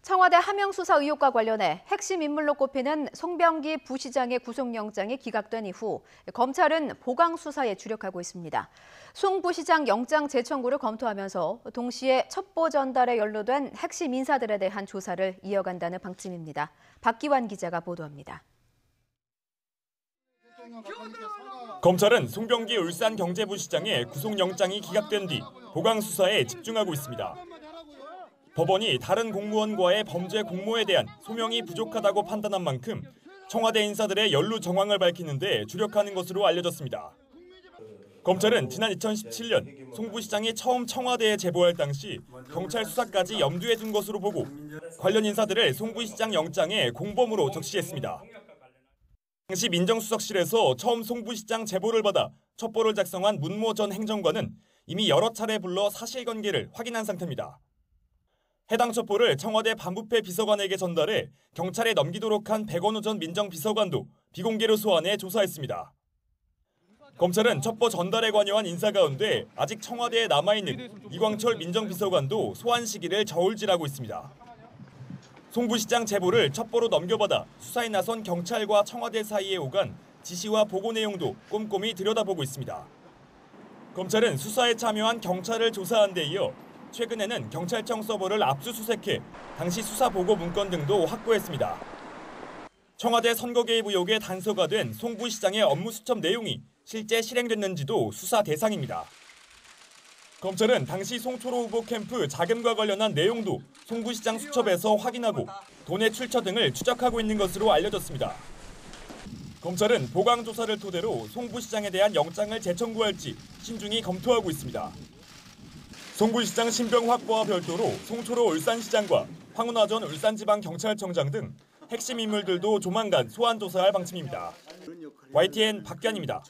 청와대 하명 수사 의혹과 관련해 핵심 인물로 꼽히는 송병기 부시장의 구속영장이 기각된 이후 검찰은 보강 수사에 주력하고 있습니다. 송 부시장 영장 재청구를 검토하면서 동시에 첩보 전달에 연루된 핵심 인사들에 대한 조사를 이어간다는 방침입니다. 박기환 기자가 보도합니다. 검찰은 송병기 울산경제부시장의 구속영장이 기각된 뒤 보강 수사에 집중하고 있습니다. 법원이 다른 공무원과의 범죄 공모에 대한 소명이 부족하다고 판단한 만큼 청와대 인사들의 연루 정황을 밝히는 데 주력하는 것으로 알려졌습니다. 검찰은 지난 2017년 송 부시장이 처음 청와대에 제보할 당시 경찰 수사까지 염두에 둔 것으로 보고 관련 인사들을 송 부시장 영장에 공범으로 적시했습니다. 당시 민정수석실에서 처음 송 부시장 제보를 받아 첩보를 작성한 문모 전 행정관은 이미 여러 차례 불러 사실관계를 확인한 상태입니다. 해당 첩보를 청와대 반부패 비서관에게 전달해 경찰에 넘기도록 한 백원우 전 민정비서관도 비공개로 소환해 조사했습니다. 검찰은 첩보 전달에 관여한 인사 가운데 아직 청와대에 남아있는 이광철 민정비서관도 소환 시기를 저울질하고 있습니다. 송 부시장 제보를 첩보로 넘겨받아 수사에 나선 경찰과 청와대 사이에 오간 지시와 보고 내용도 꼼꼼히 들여다보고 있습니다. 검찰은 수사에 참여한 경찰을 조사한 데 이어 최근에는 경찰청 서버를 압수수색해 당시 수사 보고 문건 등도 확보했습니다. 청와대 선거 개입 의혹의 단서가 된 송 부시장의 업무 수첩 내용이 실제 실행됐는지도 수사 대상입니다. 검찰은 당시 송초로 후보 캠프 자금과 관련한 내용도 송 부시장 수첩에서 확인하고 돈의 출처 등을 추적하고 있는 것으로 알려졌습니다. 검찰은 보강 조사를 토대로 송 부시장에 대한 영장을 재청구할지 신중히 검토하고 있습니다. 송 부시장 신병 확보와 별도로 송초로 울산시장과 황운하 전 울산지방경찰청장 등 핵심 인물들도 조만간 소환 조사할 방침입니다. YTN 박기환입니다.